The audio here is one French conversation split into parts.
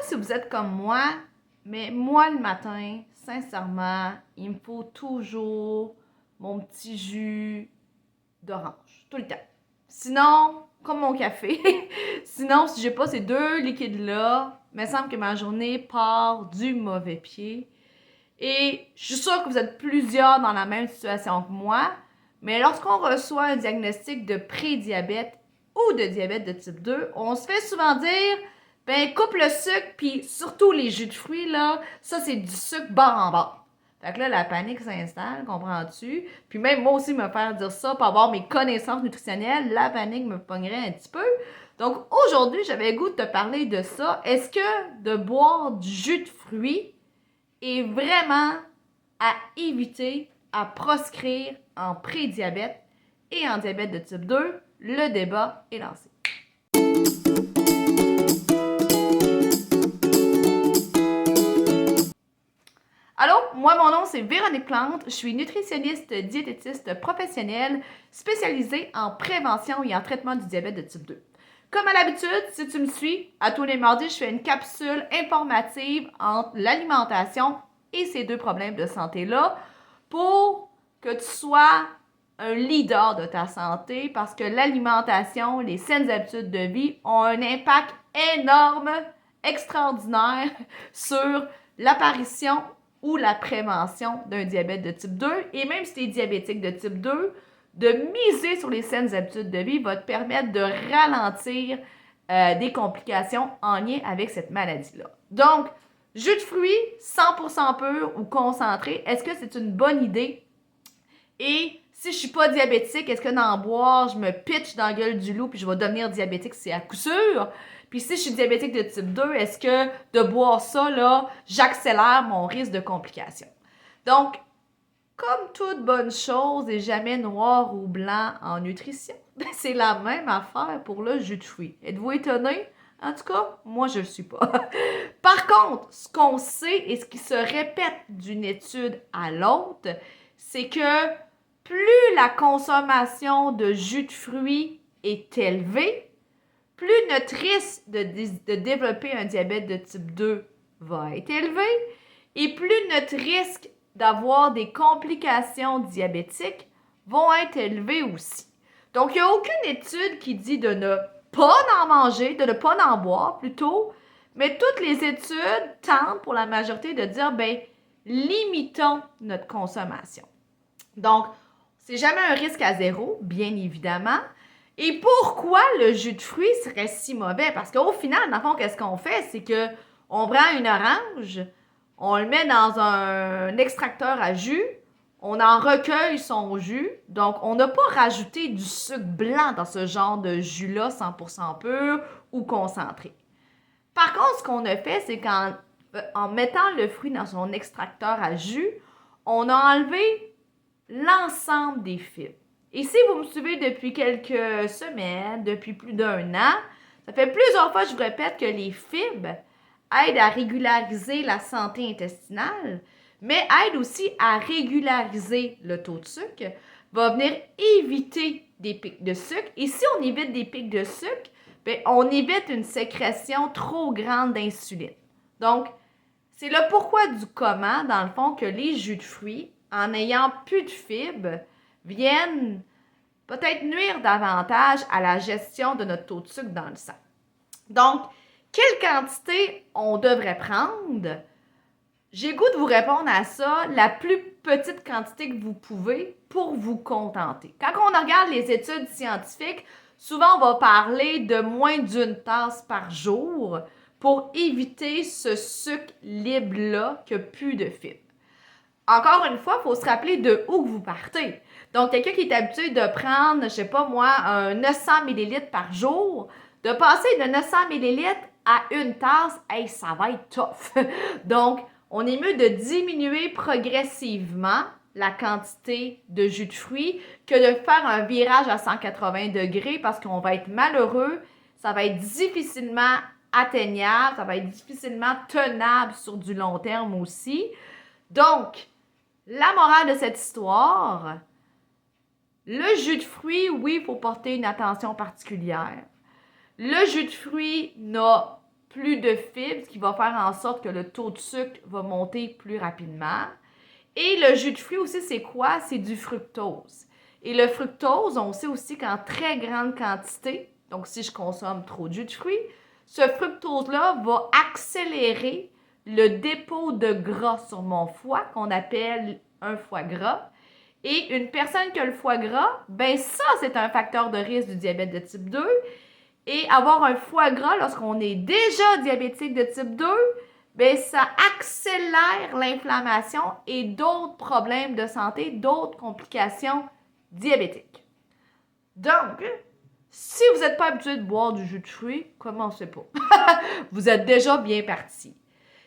Si vous êtes comme moi, mais moi le matin, sincèrement, il me faut toujours mon petit jus d'orange, tout le temps. Sinon, comme mon café, sinon si j'ai pas ces deux liquides-là, il me semble que ma journée part du mauvais pied. Et je suis sûre que vous êtes plusieurs dans la même situation que moi, mais lorsqu'on reçoit un diagnostic de prédiabète ou de diabète de type 2, on se fait souvent dire ben coupe le sucre, puis surtout les jus de fruits, là, ça c'est du sucre barre en barre. Fait que là, la panique s'installe, comprends-tu? Puis même moi aussi me faire dire ça pour avoir mes connaissances nutritionnelles, la panique me pognerait un petit peu. Donc aujourd'hui, j'avais le goût de te parler de ça. Est-ce que de boire du jus de fruits est vraiment à éviter, à proscrire en prédiabète et en diabète de type 2? Le débat est lancé. Allô, moi mon nom c'est Véronique Plante, je suis nutritionniste diététiste professionnelle spécialisée en prévention et en traitement du diabète de type 2. Comme à l'habitude, si tu me suis, à tous les mardis, je fais une capsule informative entre l'alimentation et ces deux problèmes de santé-là pour que tu sois un leader de ta santé parce que l'alimentation, les saines habitudes de vie ont un impact énorme, extraordinaire sur l'apparition ou la prévention d'un diabète de type 2. Et même si tu es diabétique de type 2, de miser sur les saines habitudes de vie va te permettre de ralentir des complications en lien avec cette maladie-là. Donc, jus de fruits 100% pur ou concentré, est-ce que c'est une bonne idée? Et si je suis pas diabétique, est-ce que d'en boire, je me pitche dans la gueule du loup puis je vais devenir diabétique? C'est à coup sûr. Puis si je suis diabétique de type 2, est-ce que de boire ça, là, j'accélère mon risque de complications? Donc, comme toute bonne chose et jamais noir ou blanc en nutrition, c'est la même affaire pour le jus de fruits. Êtes-vous étonné? En tout cas, moi, je ne le suis pas. Par contre, ce qu'on sait et ce qui se répète d'une étude à l'autre, c'est que plus la consommation de jus de fruits est élevée, plus notre risque de développer un diabète de type 2 va être élevé et plus notre risque d'avoir des complications diabétiques vont être élevés aussi. Donc, il n'y a aucune étude qui dit de ne pas en manger, de ne pas en boire plutôt, mais toutes les études tentent pour la majorité de dire, ben, limitons notre consommation. Donc, c'est jamais un risque à zéro, bien évidemment. Et pourquoi le jus de fruits serait si mauvais? Parce qu'au final, dans le fond, qu'est-ce qu'on fait? C'est que on prend une orange, on le met dans un extracteur à jus, on en recueille son jus. Donc, on n'a pas rajouté du sucre blanc dans ce genre de jus-là 100% pur ou concentré. Par contre, ce qu'on a fait, c'est qu'en mettant le fruit dans son extracteur à jus, on a enlevé l'ensemble des fibres. Et si vous me suivez depuis quelques semaines, depuis plus d'un an, ça fait plusieurs fois que je vous répète que les fibres aident à régulariser la santé intestinale, mais aident aussi à régulariser le taux de sucre, va venir éviter des pics de sucre. Et si on évite des pics de sucre, bien, on évite une sécrétion trop grande d'insuline. Donc, c'est le pourquoi du comment, dans le fond, que les jus de fruits, en ayant plus de fibres, viennent peut-être nuire davantage à la gestion de notre taux de sucre dans le sang. Donc, quelle quantité on devrait prendre? J'ai le goût de vous répondre à ça, la plus petite quantité que vous pouvez pour vous contenter. Quand on regarde les études scientifiques, souvent on va parler de moins d'une tasse par jour pour éviter ce sucre libre-là qui n'a plus de fibres. Encore une fois, il faut se rappeler de où vous partez. Donc, quelqu'un qui est habitué de prendre, je ne sais pas moi, un 900 ml par jour, de passer de 900 ml à une tasse, hey, ça va être tough. Donc, on est mieux de diminuer progressivement la quantité de jus de fruits que de faire un virage à 180 degrés parce qu'on va être malheureux, ça va être difficilement atteignable, ça va être difficilement tenable sur du long terme aussi. Donc, la morale de cette histoire, le jus de fruits, oui, il faut porter une attention particulière. Le jus de fruits n'a plus de fibres, ce qui va faire en sorte que le taux de sucre va monter plus rapidement. Et le jus de fruits aussi, c'est quoi? C'est du fructose. Et le fructose, on sait aussi qu'en très grande quantité, donc si je consomme trop de jus de fruits, ce fructose-là va accélérer le dépôt de gras sur mon foie, qu'on appelle un foie gras. Et une personne qui a le foie gras, ben ça, c'est un facteur de risque du diabète de type 2. Et avoir un foie gras lorsqu'on est déjà diabétique de type 2, ben ça accélère l'inflammation et d'autres problèmes de santé, d'autres complications diabétiques. Donc, si vous n'êtes pas habitué de boire du jus de fruits, commencez pas. Vous êtes déjà bien parti.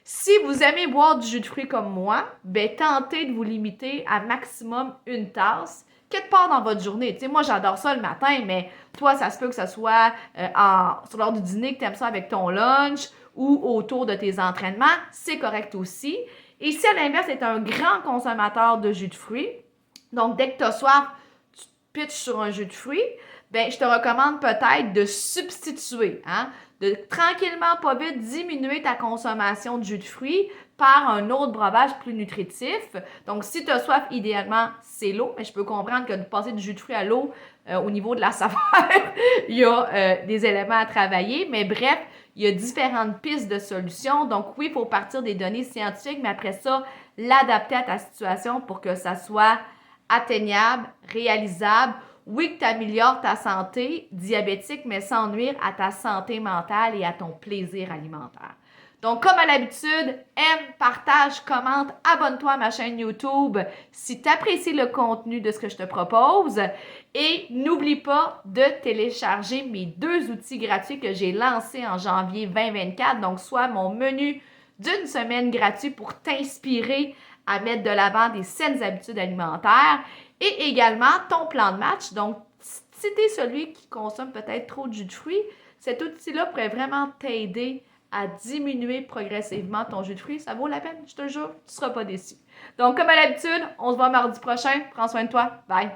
Si vous aimez boire du jus de fruits comme moi, ben tentez de vous limiter à maximum une tasse quelque part dans votre journée. Tu sais, moi, j'adore ça le matin, mais toi, ça se peut que ce soit sur l'heure du dîner, que tu aimes ça avec ton lunch ou autour de tes entraînements. C'est correct aussi. Et si à l'inverse, tu es un grand consommateur de jus de fruits, donc dès que tu as soif, tu te pitches sur un jus de fruits, ben je te recommande peut-être de substituer, de tranquillement, pas vite, diminuer ta consommation de jus de fruits par un autre breuvage plus nutritif. Donc, si tu as soif, idéalement, c'est l'eau, mais je peux comprendre que de passer du jus de fruits à l'eau, au niveau de la saveur, il y a des éléments à travailler, mais bref, il y a différentes pistes de solutions. Donc, oui, il faut partir des données scientifiques, mais après ça, l'adapter à ta situation pour que ça soit atteignable, réalisable. Oui, que tu améliores ta santé diabétique, mais sans nuire à ta santé mentale et à ton plaisir alimentaire. Donc, comme à l'habitude, aime, partage, commente, abonne-toi à ma chaîne YouTube si tu apprécies le contenu de ce que je te propose. Et n'oublie pas de télécharger mes 2 outils gratuits que j'ai lancés en janvier 2024. Donc, soit mon menu d'une semaine gratuit pour t'inspirer à mettre de l'avant des saines habitudes alimentaires et également ton plan de match. Donc, si tu es celui qui consomme peut-être trop de jus de fruits, cet outil-là pourrait vraiment t'aider à diminuer progressivement ton jus de fruits. Ça vaut la peine, je te jure, tu ne seras pas déçu. Donc, comme à l'habitude, on se voit mardi prochain. Prends soin de toi. Bye!